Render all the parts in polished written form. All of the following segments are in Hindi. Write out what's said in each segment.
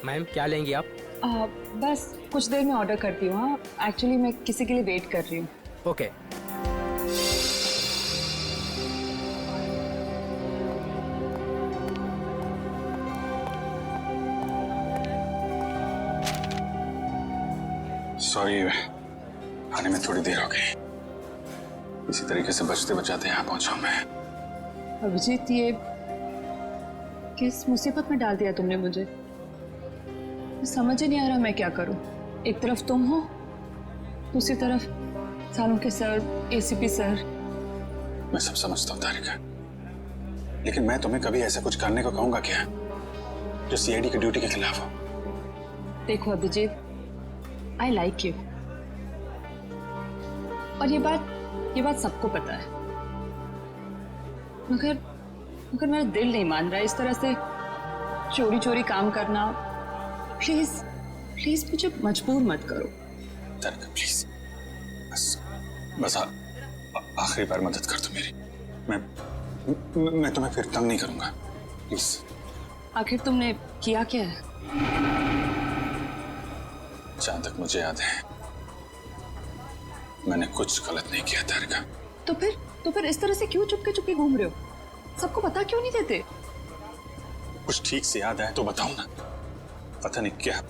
मैम क्या लेंगी आप? बस कुछ देर में ऑर्डर करती हूँ। हाँ, एक्चुअली मैं किसी के लिए वेट कर रही हूँ। ओके। सॉरी, आने में थोड़ी देर हो गई। इसी तरीके से बचते बचाते यहाँ पहुंचा हूं मैं। अभिजीत, ये किस मुसीबत में डाल दिया तुमने मुझे? समझ ही नहीं आ रहा मैं क्या करूं। एक तरफ तुम हो, दूसरी तरफ सालों के सर, एसीपी सर। मैं सब समझता हूँ तारिका, लेकिन मैं तुम्हें कभी ऐसा कुछ करने को कहूंगा क्या जो सीआईडी की ड्यूटी के खिलाफ हो? देखो अभिजीत, आई लाइक यू, और ये बात सबको पता है, मगर मेरा दिल नहीं मान रहा है इस तरह से चोरी चोरी काम करना। प्लीज प्लीज मुझे मजबूर मत करो। तारिका प्लीज, बस आखिरी बार मदद कर दो मेरी। मैं तुम्हें फिर तंग नहीं करूंगा, प्लीज। आखिर तुमने किया क्या है? जहां तक मुझे याद है मैंने कुछ गलत नहीं किया तारिका। तो फिर इस तरह से क्यों चुपके चुपके घूम रहे हो? सबको पता क्यों नहीं देते? कुछ ठीक से याद है तो बताओ ना। पता नहीं क्या,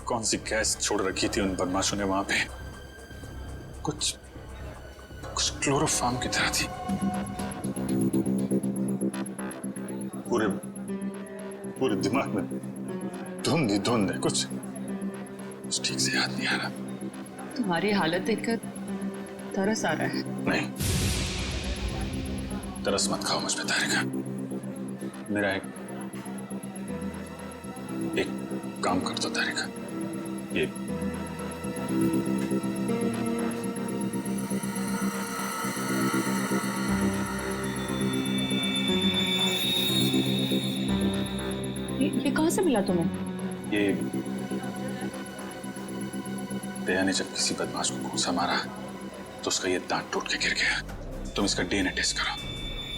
कौन सी गैस छोड़ रखी थी उन बदमाशों ने वहां पे। कुछ क्लोरोफॉर्म की तरह थी। पूरे दिमाग में धुंध है। कुछ ठीक से याद नहीं आ रहा। तुम्हारी हालत देखकर तरस आ रहा है। नहीं, तरस मत खाओ मुझ पे तारिका। मेरा एक काम कर दो तारिका। ये कहां से मिला तुम्हें? ये दया ने जब किसी बदमाश को घूंसा मारा तो उसका ये दांत टूट के गिर गया। तुम इसका डीएनए टेस्ट करो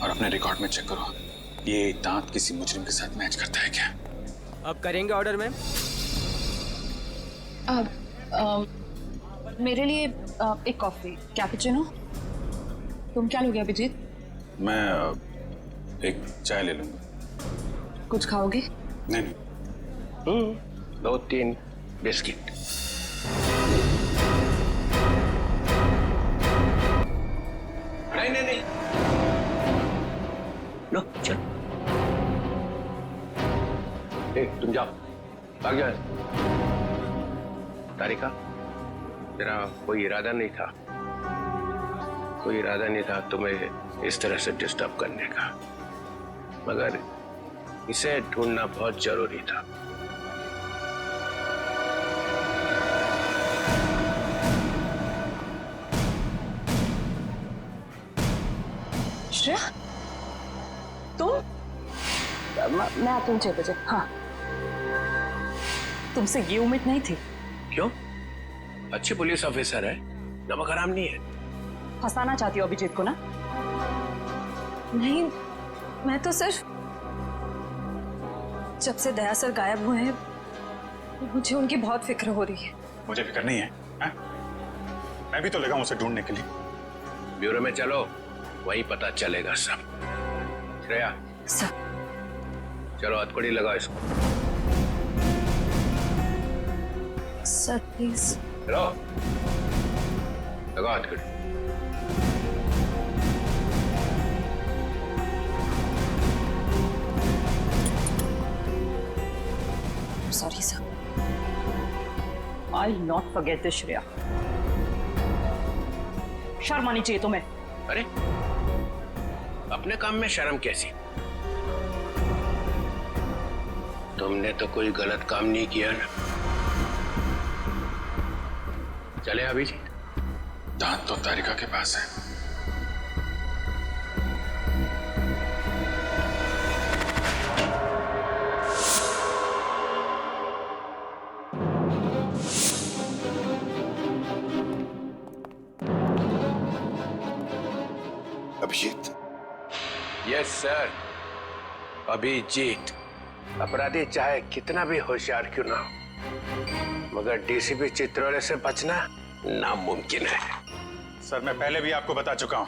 और अपने रिकॉर्ड में चेक करो, ये दांत किसी मुजरिम के साथ मैच करता है क्या? अब करेंगे ऑर्डर मैम? मेरे लिए एक कॉफी कैपुचिनो। तुम क्या लोगे अभिजीत? मैं एक चाय ले लूंगा। कुछ खाओगे? नहीं। 2-3 बिस्किट। नहीं। लो चल, तुम जाओ, भाग जाओ। तारिका, तेरा कोई इरादा नहीं था तुम्हें इस तरह से डिस्टर्ब करने का, मगर इसे ढूंढना बहुत जरूरी था। श्रेया, तुम? मैं आती हूँ 6 बजे। हाँ, तुमसे ये उम्मीद नहीं थी। क्यों? अच्छी पुलिस ऑफिसर है, नमक हराम नहीं है। फंसाना चाहती हो अभिजीत को ना? नहीं, मैं तो सिर्फ जब से दया सर गायब हुए हैं मुझे उनकी बहुत फिक्र हो रही है। मुझे फिक्र नहीं है, हा? मैं भी तो लगा हूं उसे ढूंढने के लिए। ब्यूरो में चलो, वही पता चलेगा सब। श्रेया, सर चलो हथकड़ी लगाओ इसको। Sir please. चलो लगाओ हथकड़ी। Sorry sir, I will not forget this Shreya. शर्म आनी चाहिए तुम्हें। अरे अपने काम में शर्म कैसी? तुमने तो कोई गलत काम नहीं किया ना। चले अभिजीत। दांत तो तारिका के पास है। अभिजीत। Yes sir, Abhijeet. अपराधी चाहे कितना भी होशियार क्यों ना हो, मगर डीसीपी चित्रोले से बचना नामुमकिन है। सर मैं पहले भी आपको बता चुका हूं,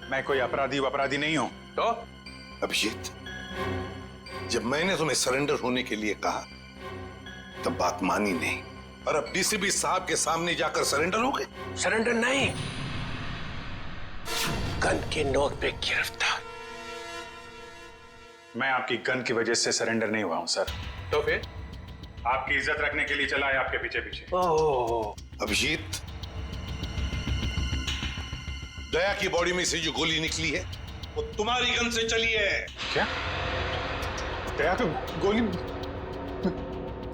मैं कोई अपराधी नहीं हूं। तो अभिजीत, जब मैंने तुम्हें सरेंडर होने के लिए कहा तब बात मानी नहीं, और अब डीसीपी साहब के सामने जाकर सरेंडर हो गए। सरेंडर नहीं, गन की नोक पे गिरफ्तार। मैं आपकी गन की वजह से सरेंडर नहीं हुआ हूं सर। तो फिर आपकी इज्जत रखने के लिए चला है आपके पीछे पीछे। ओह, अभिजीत, दया की बॉडी में से जो गोली निकली है वो तुम्हारी गन से चली है। क्या? दया तो गोली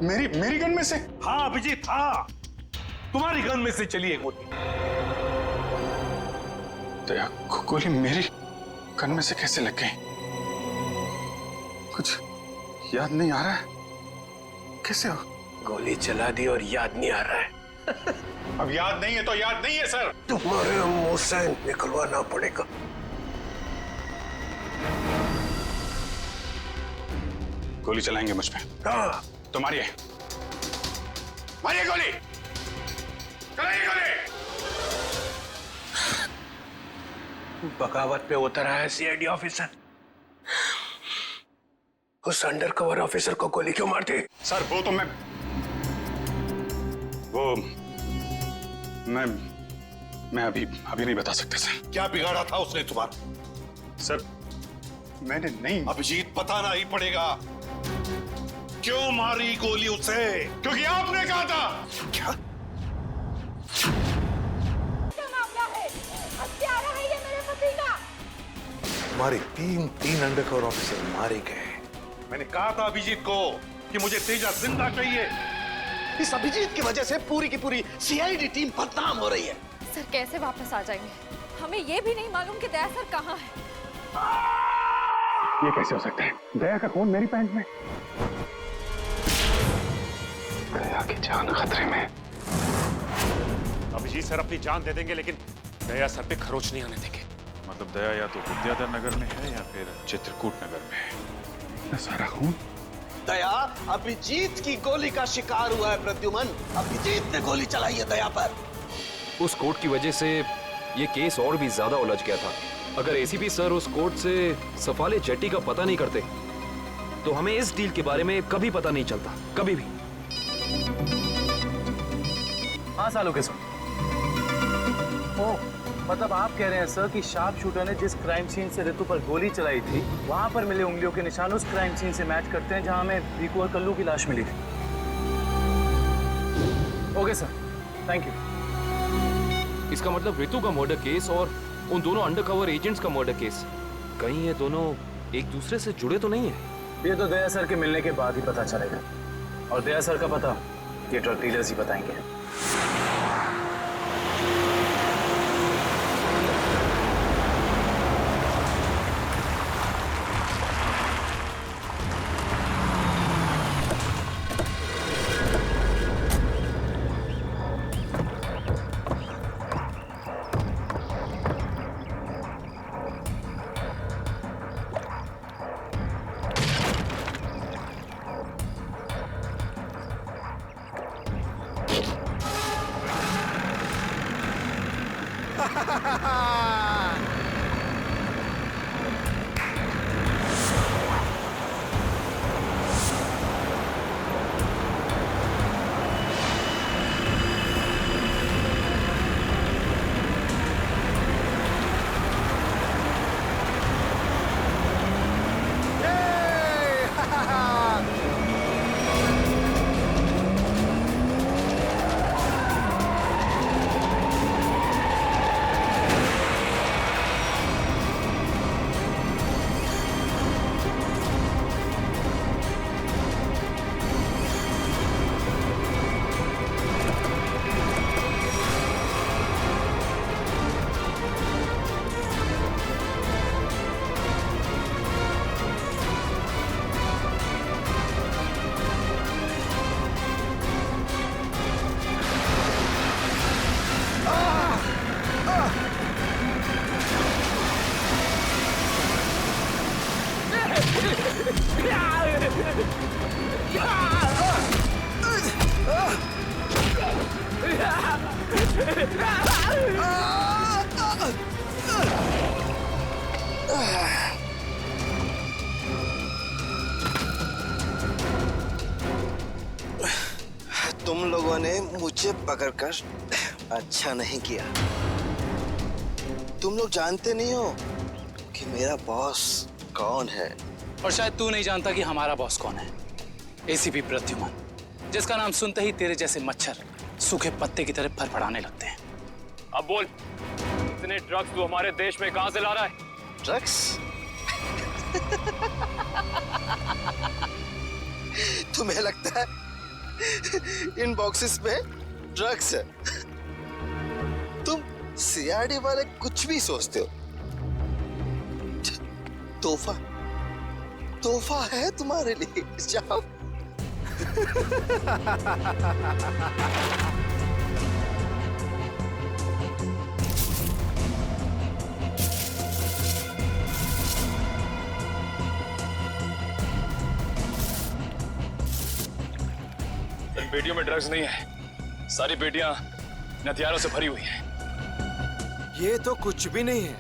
मेरी गन में से? हाँ अभिजीत, हाँ, तुम्हारी गन में से चली है गोली। दया को गोली मेरी गन में से कैसे लग गई? कुछ याद नहीं आ रहा है, कैसे हो? गोली चला दी और याद नहीं आ रहा है। अब याद नहीं है तो याद नहीं है सर। तुम्हारे मुंह से निकलवाना पड़ेगा। गोली चलाएंगे मुझ पे हाँ, तो मारिए, मारिए गोली, चलाइए गोली। बगावत पे उतर आया सीआईडी ऑफिसर, उस अंडरकवर ऑफिसर को गोली क्यों मारती? सर वो तो मैं अभी नहीं बता सकता सर। क्या बिगाड़ा था उसने तुम्हारा? सर मैंने नहीं। अभिजीत, बताना ही पड़ेगा, क्यों मारी गोली उसे? क्योंकि आपने कहा था। क्या? मामला है, हत्यारा है ये मेरे पति का। हमारे तीन अंडरकवर ऑफिसर मारे गए। मैंने कहा था अभिजीत को कि मुझे तेजा जिंदा चाहिए। इस अभिजीत की वजह से पूरी की पूरी सीआईडी टीम बदनाम हो रही है। सर कैसे वापस आ जाएंगे? हमें ये भी नहीं मालूम कि दया सर कहाँ है। ये कैसे हो सकता है? दया का खून मेरी पैंट में। दया की जान खतरे में। अभिजीत सर अपनी जान दे देंगे लेकिन दया सर पे खरोच नहीं आने देंगे। मतलब दया या तो विद्याधर नगर में है या फिर चित्रकूट नगर में है। इतना सारा खून। दया अभिजीत की गोली का शिकार हुआ है। प्रद्युमन, अभिजीत ने गोली चलाई है दया पर। उस कोर्ट की वजह से ये केस और भी ज्यादा उलझ गया था। अगर एसीपी सर उस कोर्ट से सफाले जेट्टी का पता नहीं करते तो हमें इस डील के बारे में कभी पता नहीं चलता, कभी भी। हाँ सालों के सर। ओ, मतलब आप कह रहे हैं सर कि शार्प शूटर ने जिस क्राइम सीन से ऋतु पर गोली चलाई थी वहां पर मिले उंगलियों के निशान उस क्राइम सीन से मैच करते हैं जहां हमें रीकू और कल्लू की लाश मिली थी। Okay sir, thank you. इसका मतलब ऋतु का मर्डर केस और उन दोनों अंडरकवर एजेंट्स का मर्डर केस, कहीं ये दोनों एक दूसरे से जुड़े तो नहीं है? ये तो दया सर के मिलने के बाद ही पता चलेगा, और दया सर का पता ये ड्रग डीलर्स ही बताएंगे। तुम लोगों ने मुझे पकड़कर अच्छा नहीं किया। तुम लोग जानते नहीं हो कि मेरा बॉस कौन है। और शायद तू नहीं जानता कि हमारा बॉस कौन है। एसीपी प्रद्युमन, जिसका नाम सुनते ही तेरे जैसे मच्छर सूखे पत्ते की तरह फड़फड़ाने लगते हैं। अब बोल, इतने ड्रग्स तू हमारे देश में कहां से ला रहा है? ड्रग्स? तुम्हें लगता है इन बॉक्सेस में ड्रग्स है? तुम सीआईडी वाले कुछ भी सोचते हो। तोहफा तोहफा है तुम्हारे लिए। जाओ। इन पेटियों में ड्रग्स नहीं है, सारी पेटियां हथियारों से भरी हुई हैं। ये तो कुछ भी नहीं है।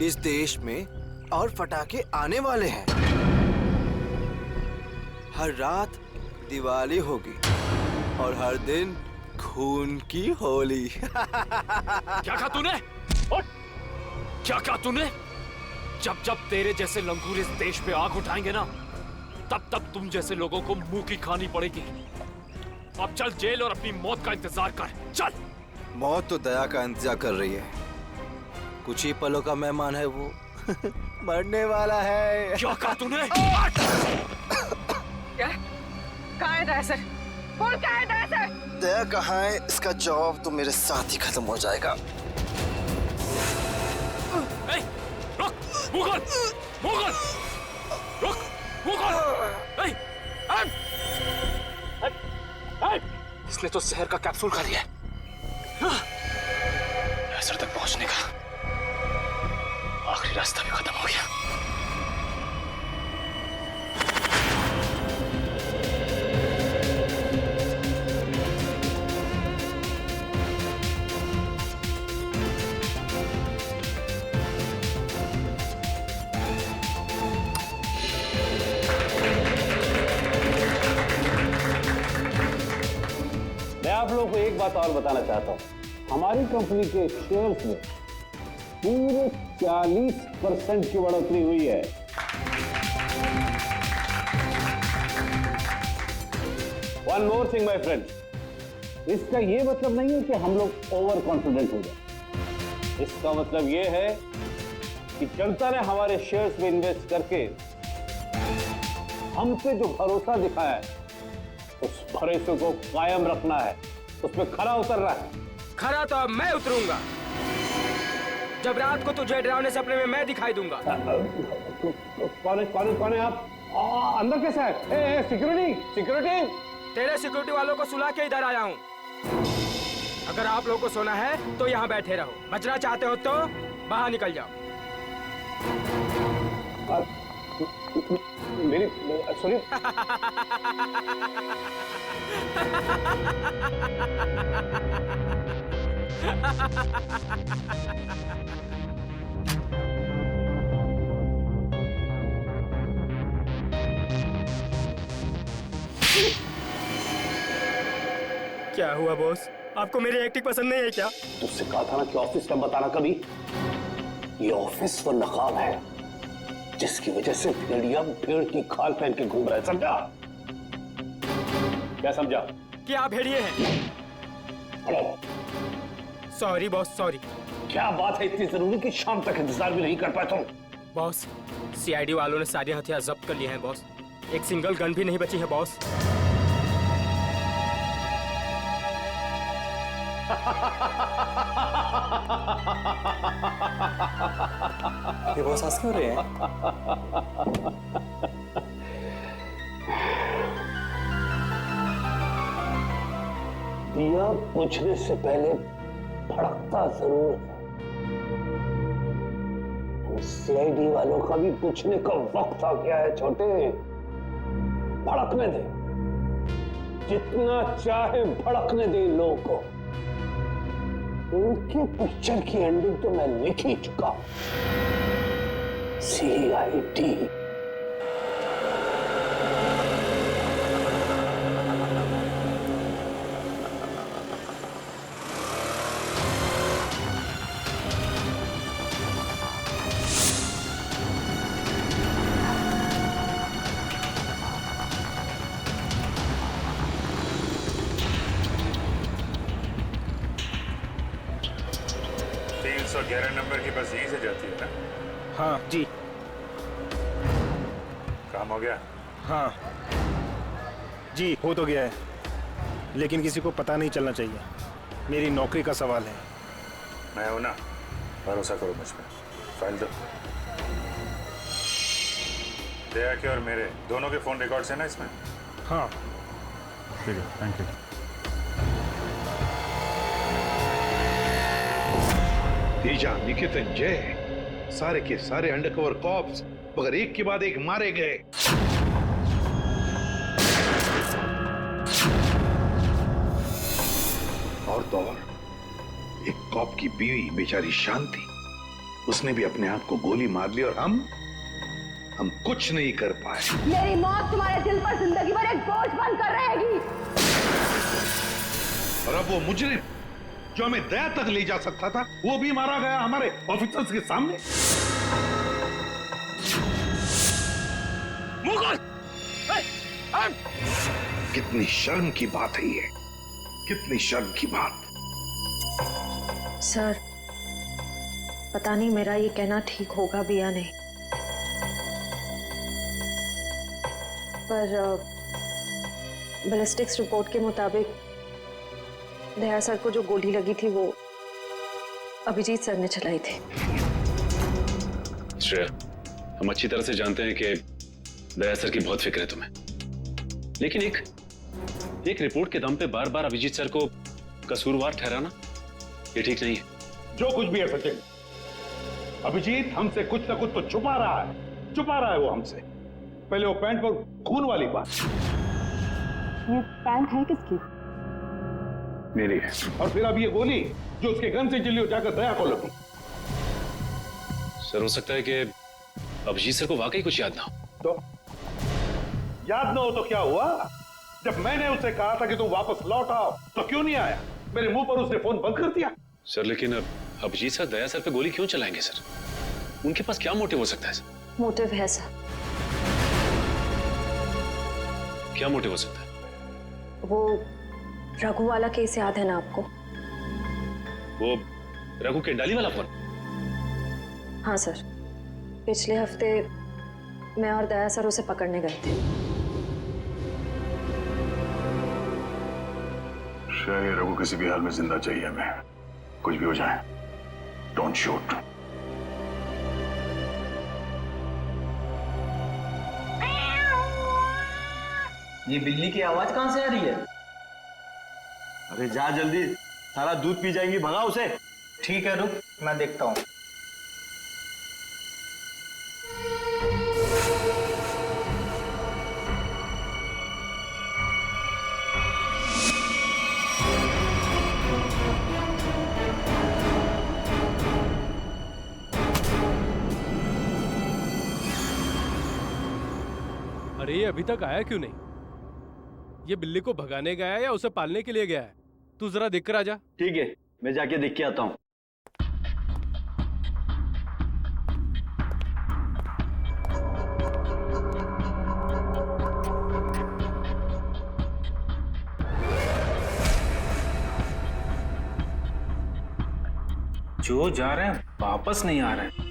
इस देश में और पटाखे आने वाले हैं। हर रात दिवाली होगी और हर दिन खून की होली। क्या कहा तूने? क्या कहा तूने? जब जब तेरे जैसे लंगूर इस देश पे आग उठाएंगे ना, तब तब तुम जैसे लोगों को मुंह की खानी पड़ेगी। अब चल जेल और अपनी मौत का इंतजार कर। चल। मौत तो दया का इंतजार कर रही है। कुछ ही पलों का मेहमान है वो। मरने वाला है। क्या कहा तूने? क्या? कहाँ है दया सर? बोल क्या है दया सर? दया कहाँ है इसका जवाब तो मेरे साथ ही खत्म हो जाएगा। रुक, मुगल, मुगल, रुक, मुगल। इसने तो जहर का कैप्सूल खा लिया। असर तक पहुंचने का आखिरी रास्ता भी खत्म हो गया। मैं आप लोगों को एक बात और बताना चाहता हूं। हमारी कंपनी के शेयर्स में पूरे 40% की बढ़ोतरी हुई है। One more thing my friend, इसका ये मतलब नहीं है कि हम लोग ओवर कॉन्फिडेंट हो जाए। इसका मतलब ये है कि जनता ने हमारे शेयर्स में इन्वेस्ट करके हम पे जो भरोसा दिखाया है, उस भरोसे को कायम रखना है, उस पर खरा उतरना है। खरा तो अब मैं उतरूंगा, जब रात को तुझे डरावने सपने में मैं दिखाई दूंगा। कौन है आप? अंदर कैसे है? Security, security. तेरे सिक्योरिटी वालों को सुला के इधर आया हूँ। अगर आप लोगों को सोना है तो यहाँ बैठे रहो, बचना चाहते हो तो बाहर निकल जाओ। मेरी सुनिए। क्या हुआ बॉस? आपको मेरी एक्टिंग पसंद नहीं है क्या? तुझसे कहा था ना कि ऑफिस में बताना कभी। ये ऑफिस वो नकाब है जिसकी वजह से भेड़िया भेड़ की खाल पहन के घूम रहा है, समझा? क्या समझा? कि आप भेड़िए हैं। Sorry boss, sorry. क्या बात है इतनी जरूरी कि शाम तक इंतजार भी नहीं कर पाए तुम? बॉस, सीआईडी वालों ने सारे हथियार जब्त कर लिए हैं बॉस। एक सिंगल गन भी नहीं बची है बॉस। ये बॉस हंस क्यों रहे हैं? दिया बुझने से पहले भड़कता जरूर है। सीआईडी वालों का भी बुझने का वक्त आ गया है छोटे। भड़कने दे, जितना चाहे भड़कने दे इन लोगों को। उनके पिक्चर की एंडिंग तो मैं लिख ही चुका हूं। CID। तो 11 नंबर की बस यहीं से जाती है ना? हाँ जी। काम हो गया? हाँ जी, हो तो गया है, लेकिन किसी को पता नहीं चलना चाहिए। मेरी नौकरी का सवाल है। मैं हूं ना, भरोसा करो मुझ पर। फाइल दो। दया के और मेरे दोनों के फोन रिकॉर्ड्स हैं ना इसमें? हाँ ठीक है, थैंक यू। तेजा, निकेतन, जय, सारे के सारे अंडरकवर कॉप्स मगर एक के बाद एक मारे गए। और तो और एक कॉप की बीवी बेचारी शांति, उसने भी अपने आप को गोली मार ली और हम कुछ नहीं कर पाए। मेरी मौत तुम्हारे दिल पर जिंदगी भर एक बोझ बनकर रहेगी। और अब वो मुजरिम जो हमें दया तक ले जा सकता था, वो भी मारा गया हमारे ऑफिसर्स के सामने। कितनी शर्म की बात है ये, कितनी शर्म की बात। सर, पता नहीं मेरा ये कहना ठीक होगा भी या नहीं, पर बैलिस्टिक्स रिपोर्ट के मुताबिक दया सर को जो गोली लगी थी वो अभिजीत सर ने चलाई थी। श्रेया, हम अच्छी तरह से जानते हैं कि दया सर की बहुत फिक्र है तुम्हें, लेकिन एक रिपोर्ट के दम पे बार बार अभिजीत सर को कसूरवार ठहराना ये ठीक नहीं है। जो कुछ भी है सचिन, अभिजीत हमसे कुछ ना कुछ तो छुपा रहा है वो हमसे। पहले वो पैंट पर खून वाली बात। ये पैंट है किसकी? मेरी है। और फिर अब ये गोली जो उसके गन से चली हो जाकर दया को लगी। सर, हो सकता है कि अभिजीत सर को वाकई कुछ याद ना हो। तो याद ना हो तो क्या हुआ? जब मैंने उससे कहा था कि तुम वापस लौट आओ तो क्यों नहीं आया? मेरे मुंह पर उसने फोन बंद कर दिया। सर, लेकिन अब अभिजीत सर दया सर पे गोली क्यों चलाएंगे सर? उनके पास क्या मोटिव हो सकता है सर? मोटिव है सर। क्या मोटिव हो सकता है? वो रघु वाला केस याद है ना आपको? वो रघु केंडाली वाला फोन? हाँ सर, पिछले हफ्ते मैं और दया सर उसे पकड़ने गए थे। शायद रघु किसी भी हाल में जिंदा चाहिए हमें, कुछ भी हो जाए। Don't shoot. ये बिल्ली की आवाज कहां से आ रही है? अरे जा जल्दी, सारा दूध पी जाएंगी, भगा उसे। ठीक है, रुक, मैं देखता हूं। अरे ये अभी तक आया क्यों नहीं? ये बिल्ली को भगाने गया है या उसे पालने के लिए गया है? तू जरा देख कर आ जा। ठीक है, मैं जाके देख के आता हूं। जो जा रहे हैं वापस नहीं आ रहे हैं।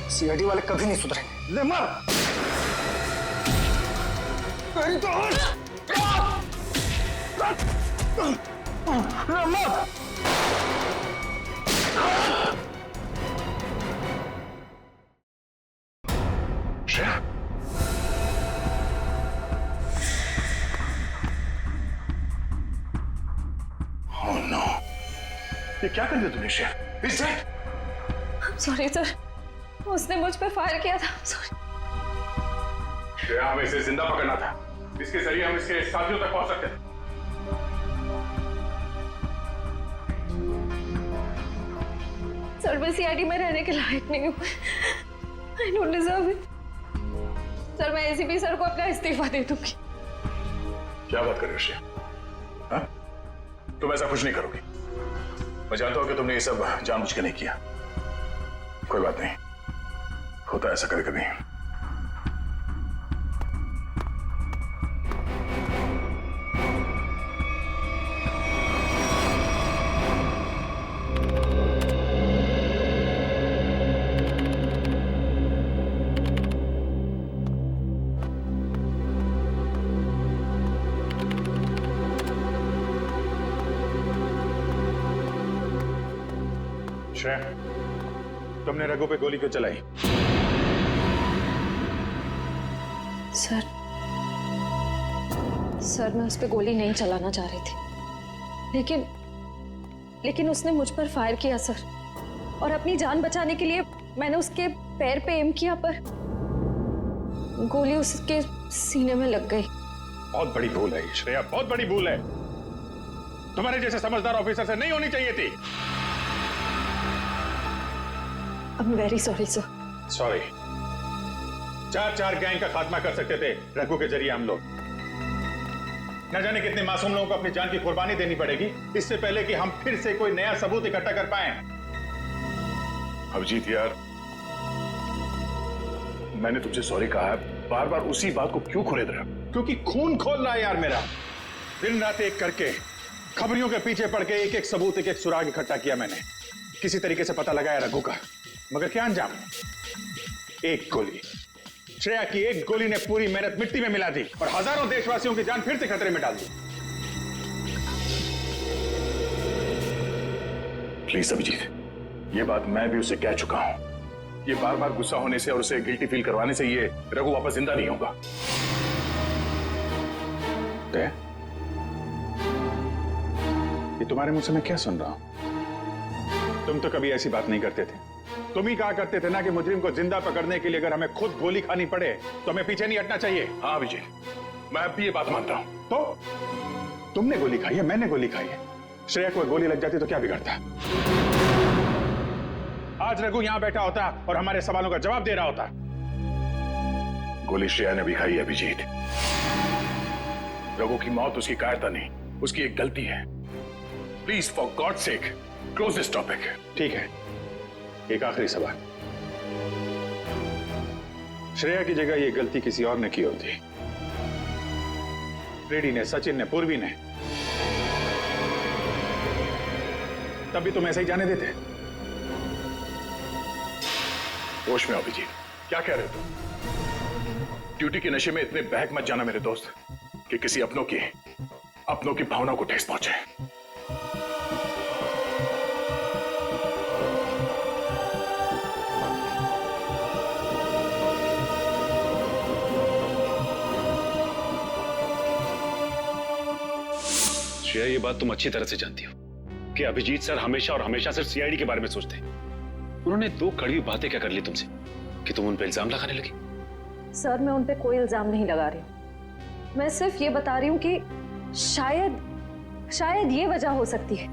सीआईडी वाले कभी नहीं सुधरेंगे। ले मार। तेरी तो ले मार। Shreya, Oh no! ये क्या कर दिया तुमने Shreya? Is that? Sorry sir, उसने मुझ पे फायर किया था। सॉरी। श्रेया, हमें इसे जिंदा पकड़ना था। इसके जरिए हम इसके साथियों तक पहुंच सकते थे। सर, मैं सीआईडी में रहने के लायक नहीं हूँ। I don't deserve it. Sir, मैं एसीपी सर को अपना इस्तीफा दे दूंगी। क्या बात कर रहे हो श्रेया? हाँ? तुम ऐसा कुछ नहीं करोगी। मैं जानता हूं कि तुमने ये सब जानबूझ के नहीं किया। कोई बात नहीं, होता है ऐसा कभी कभी। श्रेया, तुमने रघु पे गोली क्यों चलाई? सर, मैं उस पे गोली नहीं चलाना चाह रही थी, लेकिन उसने मुझ पर फायर किया सर, और अपनी जान बचाने के लिए मैंने उसके पैर पे एम किया, पर गोली उसके सीने में लग गई। बहुत बड़ी भूल है श्रेया, बहुत बड़ी भूल है। तुम्हारे जैसे समझदार ऑफिसर से नहीं होनी चाहिए थी। I'm very sorry, sir. Sorry. 4 gang का खात्मा कर सकते थे रघु के जरिए हम लोग। न जाने कितने मासूम लोगों को अपनी जान की कुर्बानी देनी पड़ेगी इससे पहले कि हम फिर से कोई नया सबूत इकट्ठा कर पाए। अभिजीत यार, मैंने तुमसे सॉरी कहा है, बार बार उसी बात को क्यों खुरेद रहे हो? क्योंकि खून खोल रहा है यार मेरा। दिन रात एक करके खबरियों के पीछे पड़ के एक सबूत, एक सुराग इकट्ठा किया मैंने। किसी तरीके से पता लगाया रघु का, मगर क्या अंजाम? एक गोली, श्रेया की एक गोली ने पूरी मेहनत मिट्टी में मिला दी और हजारों देशवासियों की जान फिर से खतरे में डाल दी। प्लीज अभिजीत, ये बात मैं भी उसे कह चुका हूं। ये बार बार गुस्सा होने से और उसे गिल्टी फील करवाने से ये रघु वापस जिंदा नहीं होगा। ये तुम्हारे मुंह से मैं क्या सुन रहा हूं? तुम तो कभी ऐसी बात नहीं करते थे। तुम ही कहा करते थे ना कि मुजरिम को जिंदा पकड़ने के लिए अगर हमें खुद गोली खानी पड़े तो हमें पीछे नहीं हटना चाहिए। हाँ अभिजीत, मैं अब भी ये बात मानता हूं। तो तुमने गोली खाई है, मैंने गोली खाई है। श्रेया को गोली लग जाती तो क्या बिगड़ता? आज रघु यहां बैठा होता और हमारे सवालों का जवाब दे रहा होता। गोली श्रेया ने भी खाई है अभिजीत। रघु की मौत उसकी कायरता नहीं, उसकी एक गलती है। Please for God sake close this topic. ठीक है, एक आखिरी सवाल। श्रेया की जगह ये गलती किसी और ने की होती, रेड्डी ने, सचिन ने, पूर्वी ने, तब भी तुम ऐसे ही जाने देते? होश में आओ अभिजीत, क्या कह रहे हो तुम? ड्यूटी के नशे में इतने बहक मत जाना मेरे दोस्त कि किसी अपनों की भावनाओं को ठेस पहुंचे। श्रेया, ये बात तुम अच्छी तरह से जानती हो कि अभिजीत सर हमेशा और हमेशा सिर्फ सीआईडी के बारे में सोचते हैं। उन्होंने 2 कड़वी बातें क्या कर ली तुमसे कि तुम उन पे इल्जाम लगाने लगी? सर, मैं उन पे कोई इल्जाम नहीं लगा रही हूँ। मैं सिर्फ ये बता रही हूँ कि शायद ये वजह हो सकती है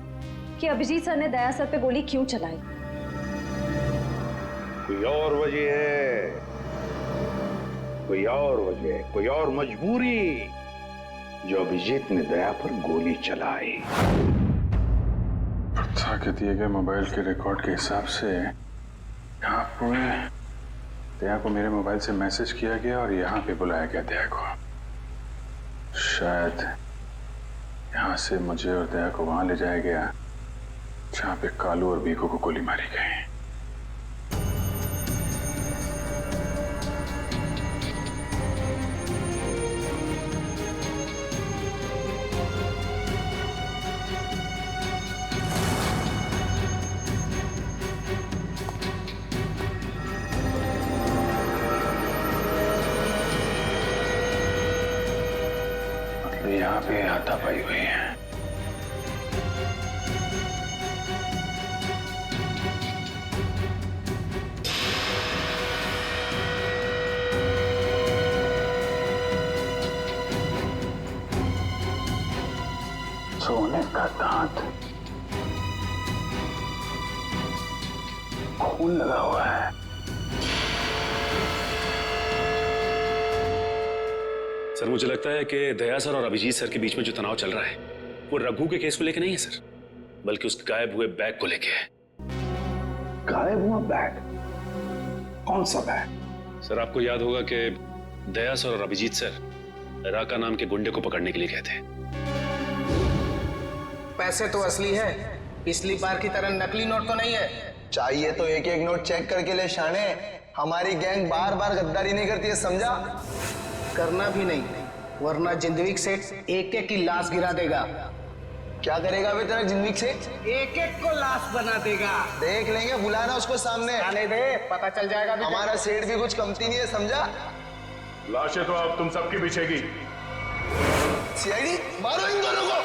कि अभिजीत सर ने दया सर पे गोली क्यों चलाई। कोई और वजह है, कोई और वजह, कोई और मजबूरी जो अभिजीत ने दया पर गोली चलाई। प्रथा के दिए गए मोबाइल के रिकॉर्ड के हिसाब से यहाँ पर दया को मेरे मोबाइल से मैसेज किया गया और यहाँ पे बुलाया गया दया को। शायद यहाँ से मुझे और दया को वहां ले जाया गया जहाँ पे कालू और बीकू को गोली मारी गई। यहाँ पे हाथापाई हुई है। सोने का दांत, खून लगा हुआ है। सर मुझे लगता है कि दया सर और अभिजीत सर के बीच में जो तनाव चल रहा है वो रघु के केस को लेके नहीं है सर, बल्कि उस गायब हुए बैग को लेके है। गायब हुआ बैग? कौन सा बैग? सर आपको याद होगा कि दया सर और अभिजीत सर राका नाम के गुंडे को पकड़ने के लिए गए थे। पैसे तो असली है, पिछली बार की तरह नकली नोट तो नहीं है। चाहिए तो एक एक नोट चेक करके ले शाने। हमारी गैंग बार बार गद्दारी नहीं करती है, समझा? करना भी नहीं, वरना जिंदगी से एक एक की लाश गिरा देगा। क्या करेगा अभी तेरा जिंदगी से? एक एक को लाश बना देगा। देख लेंगे, बुलाना उसको सामने। आने दे, पता चल जाएगा। हमारा सेठ भी कुछ कमती नहीं है, समझा? लाशें तो अब तुम सबकी पीछेगी। सीआईडी मारो इन दोनों को।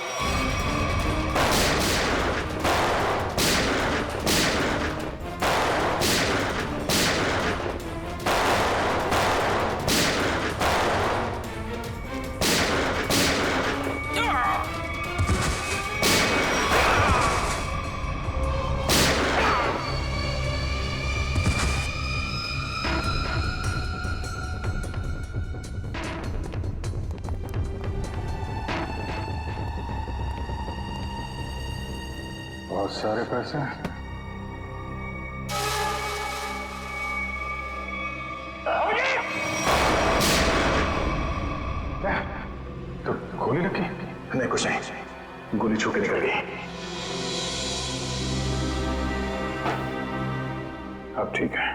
बहुत सारे पैसे। क्या? तो गोली लगी? नहीं कुछ नहीं, गोली छू के निकल गई। अब ठीक है।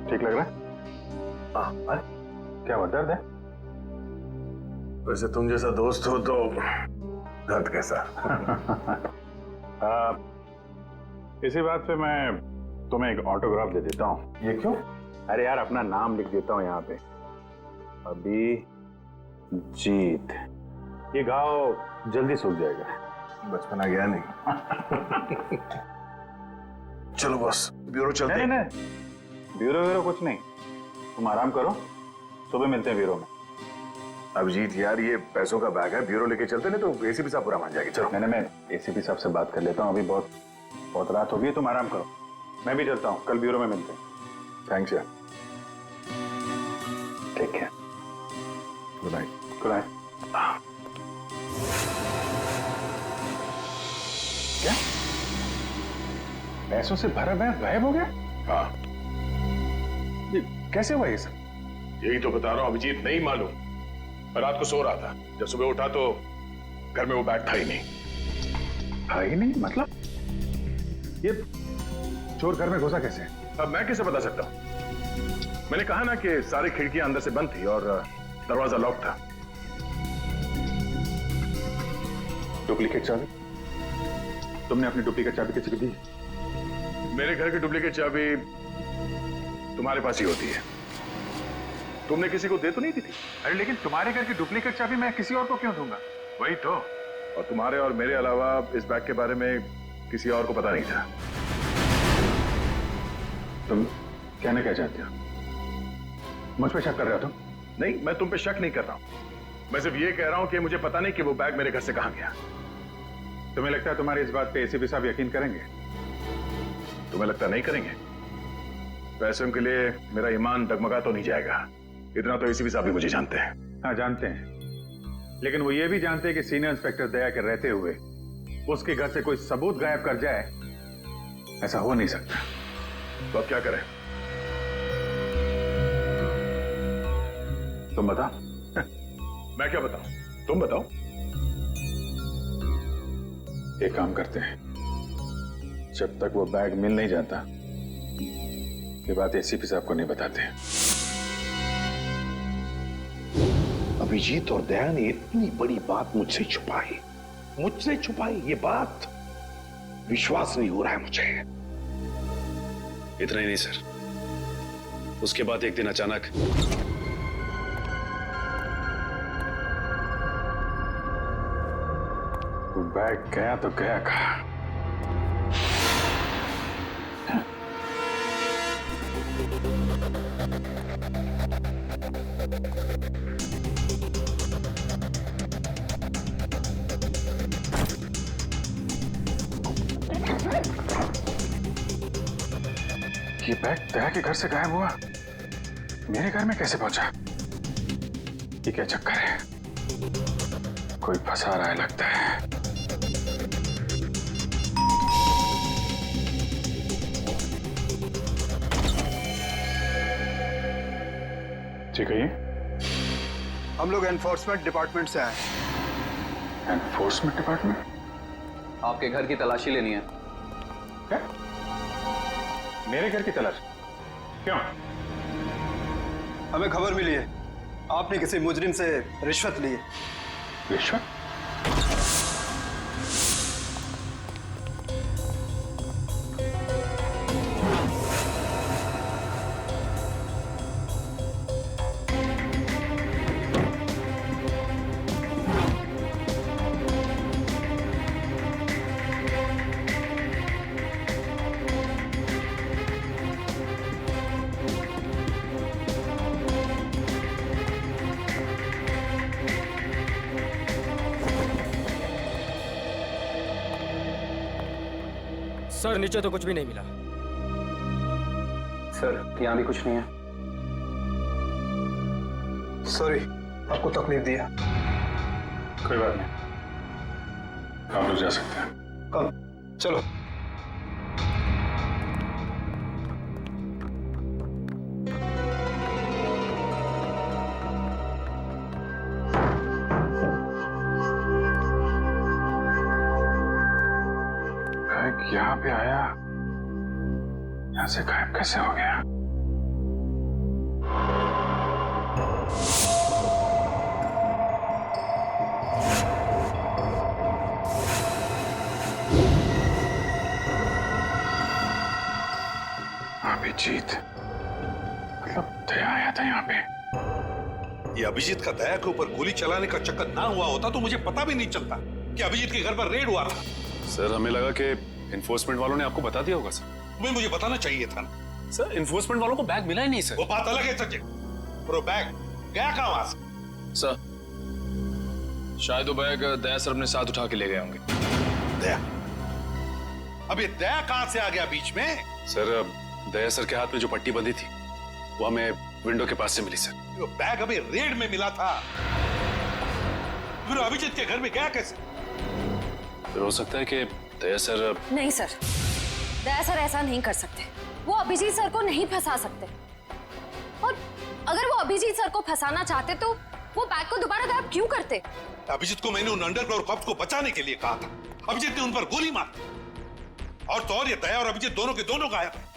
ठीक लग रहा है? हाँ। क्या हुआ, दर्द है? वैसे तुम जैसा दोस्त हो तो दर्द कैसा? इसी बात पे मैं तुम्हें एक ऑटोग्राफ दे देता हूँ। ये क्यों? अरे यार, अपना नाम लिख देता हूँ यहाँ पे, अभी जीत। ये घाव जल्दी सूख जाएगा। बचपना गया नहीं। चलो बॉस, ब्यूरो चलते हैं। नहीं, ब्यूरो कुछ नहीं, तुम आराम करो, सुबह मिलते हैं ब्यूरो में। अभिजीत यार, ये पैसों का बैग है, ब्यूरो लेके चलते नहीं तो एसीपी साहब पूरा मान जाएगी। चलो। नहीं, मैं एसीपी साहब से बात कर लेता हूँ, अभी बहुत रात हो गई, तुम आराम करो, मैं भी चलता हूँ, कल ब्यूरो में मिलते हैं। थैंक्स यार। ठीक है, गुड नाइट। Good night. क्या पैसों से भरा बैग गायब हो गया? हाँ। ये कैसे हुआ ये सब? यही तो बता रहा हूँ अभिजीत, नहीं मालूम। मैं रात को सो रहा था, जब सुबह उठा तो घर में वो बैग था ही नहीं। था ही नहीं मतलब? ये चोर घर में घुसा कैसे? अब मैं कैसे बता सकता हूँ? मैंने कहा ना कि सारी खिड़कियां अंदर से बंद थी और दरवाजा लॉक था। डुप्लीकेट चाबी? तुमने अपनी डुप्लीकेट चाबी किसी को दी? मेरे घर की डुप्लीकेट चाबी तुम्हारे पास ही होती है, तुमने किसी को दे तो नहीं दी थी? अरे लेकिन तुम्हारे घर की डुप्लीकेट चाबी मैं किसी और को क्यों दूंगा? वही तो, और तुम्हारे और मेरे अलावा इस बैग के बारे में किसी और को पता नहीं था। तुम कहना क्या चाहते हो? मुझ पे शक कर रहे हो तुम? नहीं, मैं तुम पे शक नहीं कर रहा हूं, मैं सिर्फ ये कह रहा हूं कि मुझे पता नहीं कि वो बैग मेरे घर से कहां गया। तुम्हें लगता है तुम्हारी इस बात पे एसीपी साहब यकीन करेंगे? तुम्हें लगता नहीं करेंगे? पैसों के लिए मेरा ईमान डगमगा तो नहीं जाएगा, इतना तो एसीपी साहब भी मुझे जानते हैं। हाँ जानते हैं, लेकिन वो ये भी जानते हैं कि सीनियर इंस्पेक्टर दया के रहते हुए उसके घर से कोई सबूत गायब कर जाए, ऐसा हो नहीं सकता। तो अब क्या करें? तुम बताओ। मैं क्या बताऊं, तुम बताओ। एक काम करते हैं, जब तक वो बैग मिल नहीं जाता ये बात एसीपी साहब को नहीं बताते। अभिजीत और दया ने इतनी बड़ी बात मुझसे छुपाई, ये बात विश्वास नहीं हो रहा है मुझे। इतना ही नहीं सर, उसके बाद एक दिन अचानक बैग गया तो गया कहाँ? ये बैग दया के घर से गायब हुआ, मेरे घर में कैसे पहुंचा? ये क्या चक्कर है? कोई फंसा रहा है लगता है। ठीक है, ये हम लोग एनफोर्समेंट डिपार्टमेंट से आए। Enforcement department? आपके घर की तलाशी लेनी है। क्या? मेरे घर की तलाश? क्यों? हमें खबर मिली है आपने किसी मुजरिम से रिश्वत ली है। रिश्वत? सर नीचे तो कुछ भी नहीं मिला। सर यहाँ भी कुछ नहीं है। सॉरी आपको तकलीफ दिया। कोई बात नहीं, आप लोग जा सकते हैं। कल चलो। यहाँ पे आया, यहाँ से गायब कैसे हो गया? अभिजीत, मतलब दया आया था यहाँ पे। ये अभिजीत का दया के ऊपर गोली चलाने का चक्कर ना हुआ होता तो मुझे पता भी नहीं चलता कि अभिजीत के घर पर रेड हुआ था। सर हमें लगा कि एनफोर्समेंट वालों ने आपको बता दिया होगा सर। मुझे बताना चाहिए था ना। सर एनफोर्समेंट वालों को बैग मिला ही नहीं सर। वो बात अलग है सचिन, और वो बैग गया कहाँ वहां से? सर शायद वो बैग दया सर अपने साथ उठा के ले गए होंगे। दया? अब ये दया कहाँ से आ गया बीच में? सर दया सर के हाथ में जो पट्टी बंधी थी वो हमें विंडो के पास से मिली सर। वो बैग अभी रेड में मिला था, फिर अभिजीत के घर में गया कैसे? फिर हो सकता है कि दया सर। नहीं सर, दया सर ऐसा नहीं कर सकते। वो अभिजीत सर को नहीं फंसा सकते, और अगर वो अभिजीत सर को फंसाना चाहते तो वो बैग को दोबारा गायब क्यों करते? अभिजीत को मैंने उन अंडरग्राउंड कॉप्स को बचाने के लिए कहा था, अभिजीत ने उन पर गोली मार दी। और तो और ये दया और अभिजीत दोनों के दोनों गायब हैं।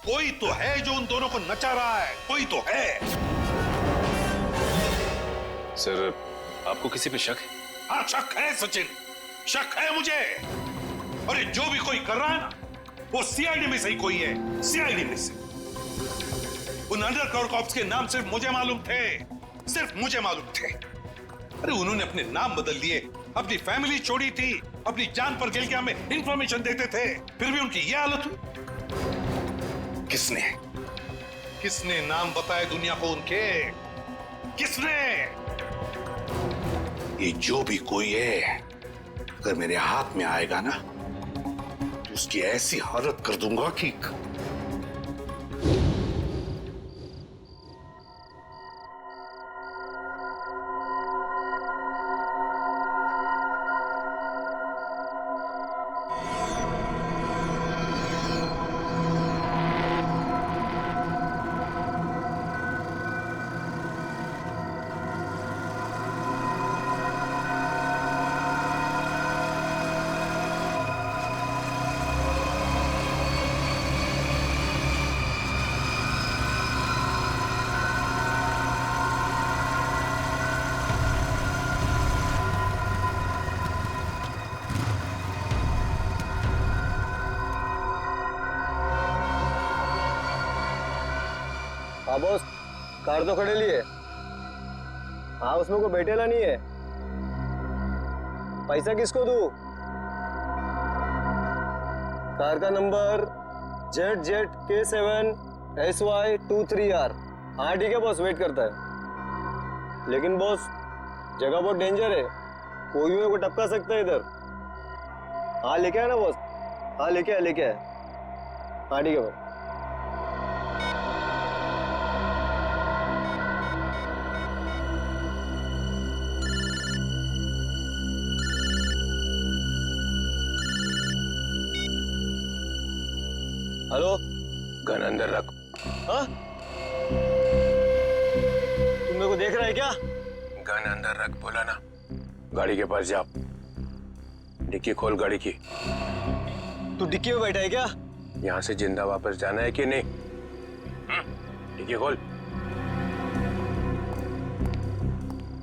कोई तो है जो उन दोनों को नचा रहा है, कोई तो है। सर आपको किसी पे शक है? हाँ शक है सचिन, शक है मुझे। और ये जो भी कोई कर रहा है ना, वो सीआईडी में से ही कोई है, सीआईडी में से। उन अंडरग्राउंड कॉप्स के नाम सिर्फ मुझे मालूम थे, सिर्फ मुझे मालूम थे। अरे उन्होंने अपने नाम बदल दिए, अपनी फैमिली छोड़ी थी, अपनी जान पर खेल के हमें इंफॉर्मेशन देते थे, फिर भी उनकी यह हालत हुई। किसने नाम बताए दुनिया को उनके? किसने? ये जो भी कोई है अगर मेरे हाथ में आएगा ना तो उसकी ऐसी हालत कर दूंगा कि हाँ बॉस, कार तो खड़े लिए। हाँ उसमें कोई बैठेला नहीं है। पैसा किसको दूं? कार का नंबर ZZK7SY23R। हाँ ठीक है बॉस, वेट करता है। लेकिन बॉस जगह बहुत डेंजर है, कोई भी मेरे को टपका सकता है इधर। हाँ लेके आया ना बॉस? हाँ लेके आया। हाँ ठीक है बॉस। हेलो, गन अंदर रख। हाँ? तुम मेरे को देख रहा है क्या? गन अंदर रख बोला ना। गाड़ी के पास जाओ, डिक्की खोल गाड़ी की। तू डिक्की में बैठा है क्या? यहाँ से जिंदा वापस जाना है कि नहीं? डिक्की खोल।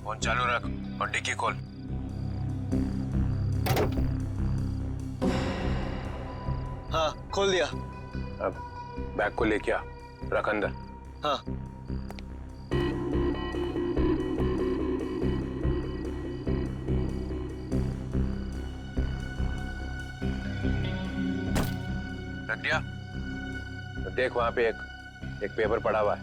फोन चालू रख और डिक्की खोल। हाँ खोल दिया। अब बैग को लेके आ, रख अंदर। हाँ। रख दिया? तो देख वहां पे एक पेपर पड़ा हुआ है,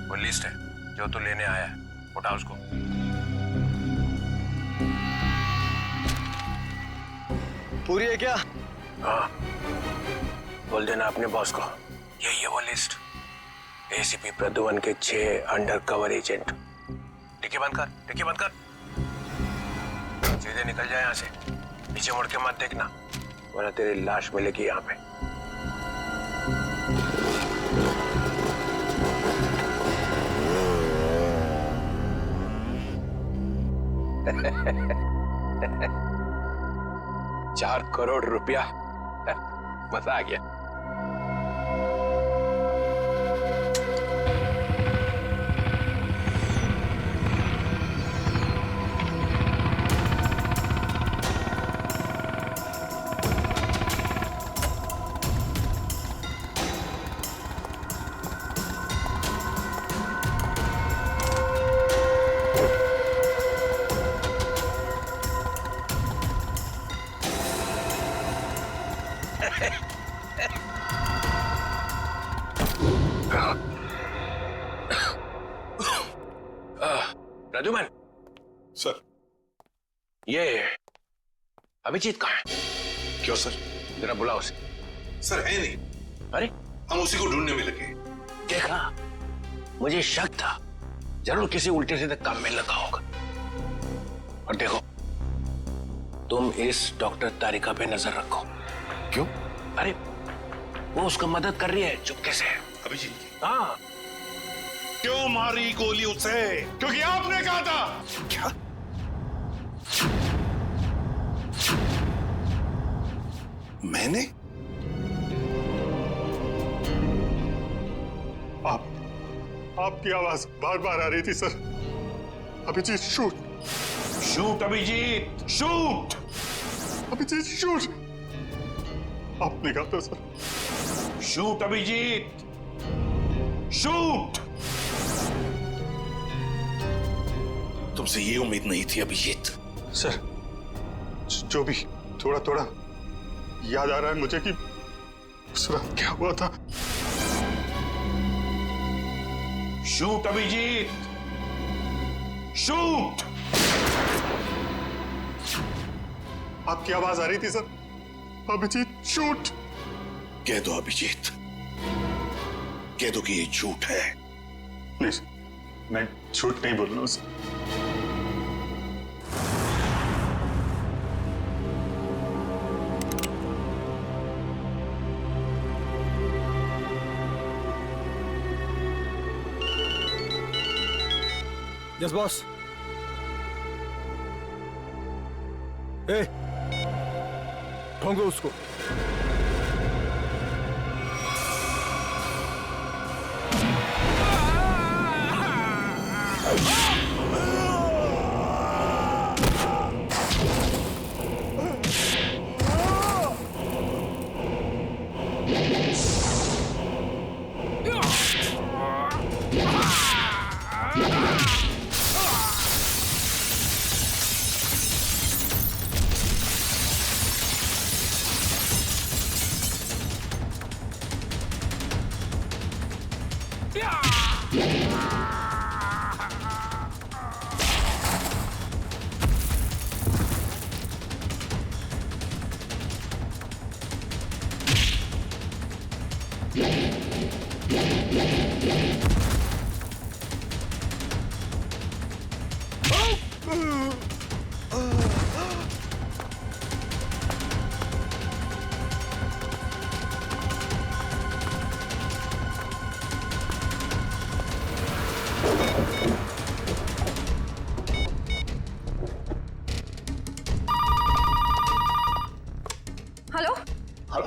वो लिस्ट है जो तू लेने आया है। उठा उसको। पूरी है क्या? हाँ, बोल देना अपने बॉस को यही है वो लिस्ट। एसीपी प्रद्युमन के 6 अंडरकवर एजेंट। डिक्की बंद कर, डिक्की बंद कर। सीधे निकल जाए यहाँ से, पीछे मुड़ के मत देखना वरना तेरी लाश मिलेगी यहाँ पे। ₹4 करोड़ मजा आ गया। प्रद्युमन सर, ये अभिजीत कहाँ है? क्यों सर? जरा बुलाओ उसे। सर है नहीं। अरे हम उसी को ढूंढने में लगे। देखा, मुझे शक था जरूर किसी उल्टे सीधे काम में लगा होगा। और देखो, तुम इस डॉक्टर तारिका पे नजर रखो। क्यों? अरे वो उसका मदद कर रही है चुपके से। अभिजीत? हाँ। क्यों मारी गोली उसे? क्योंकि आपने कहा था। क्या? मैंने? आपकी आवाज बार बार आ रही थी sir. Abhijeet shoot. Shoot Abhijeet, shoot. Abhijeet shoot. आपने कहा था सर। Shoot Abhijeet, shoot. तुमसे ये उम्मीद नहीं थी अभिजीत। सर, जो भी थोड़ा थोड़ा याद आ रहा है मुझे कि उस रात क्या हुआ था। Shoot Abhijeet, shoot. आपकी आवाज आ रही थी सर। अभिजीत शूट। कह दो अभिजीत, कह दो कि ये झूठ है। नहीं सर, मैं झूठ नहीं बोल रहा हूं सर। Yes boss. ढूंढो उसको।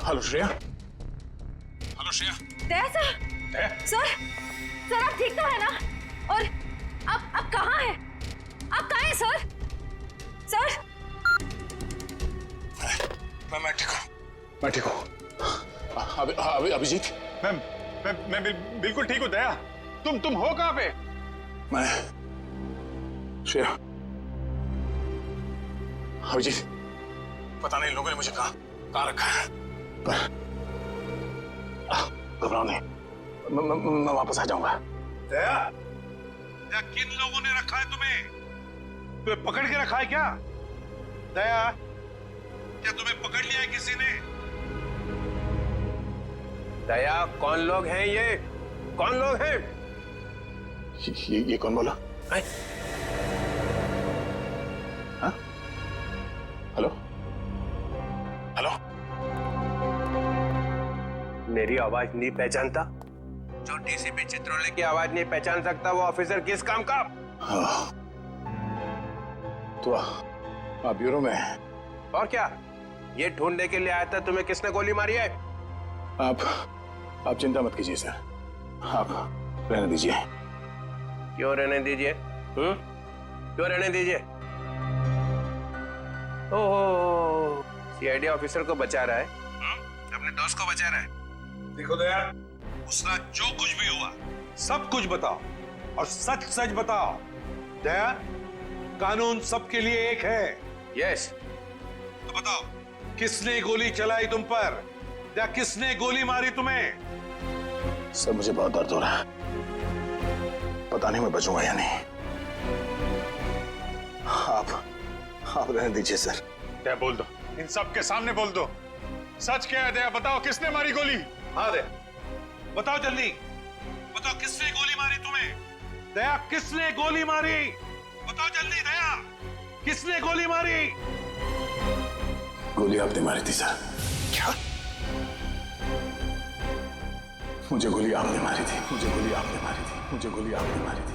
हेलो श्रेया। हेलो श्रेया। दया सर। दया? सर आप ठीक तो है ना? और आप कहाँ हैं? आप कहाँ हैं सर? सर मैं ठीक हूँ। मैं ठीक हूँ। अभिजीत। मैं बिल्कुल ठीक हूँ दया। तुम हो कहाँ पे? मैं श्रेया। अभिजीत, पता नहीं लोगों ने मुझे कहाँ रखा है, पर घबराओ नहीं, मैं वापस आ जाऊंगा। दया, किन लोगों ने रखा है तुम्हें पकड़ के रखा है क्या? दया, क्या तुम्हें पकड़ लिया है किसी ने? दया, कौन लोग हैं ये? कौन लोग हैं? ये कौन बोला? हाँ? हेलो? हेलो? मेरी आवाज नहीं पहचानता? जो डीसीपी चित्रोले की आवाज नहीं पहचान सकता वो ऑफिसर किस काम का? हाँ। तो आप ब्यूरो में हैं? और क्या? ये ढूंढने के लिए आया था तुम्हें किसने गोली मारी है? आप चिंता मत कीजिए सर, आप रहने दीजिए। क्यों रहने दीजिए? क्यों रहने दीजिए? ओह, सीआईडी ऑफिसर को बचा रहा है, अपने दोस्त को बचा रहा है। देखो दया, उसका जो कुछ भी हुआ सब कुछ बताओ और सच सच बताओ। दया, कानून सबके लिए एक है। यस। तो बताओ, किसने गोली चलाई तुम पर या किसने गोली मारी तुम्हें? सर मुझे बहुत दर्द हो रहा है, पता नहीं मैं बचूंगा या नहीं। आप रहने दीजिए सर। दया बोल दो, इन सब के सामने बोल दो, सच क्या है दया? बताओ किसने मारी गोली? हाँ दया, बताओ जल्दी, बताओ किसने गोली मारी तुम्हें? दया, किसने गोली मारी? बताओ जल्दी दया, किसने गोली मारी? गोली आपने मारी थी सर। क्या? मुझे गोली आपने मारी थी। मुझे गोली आपने मारी थी।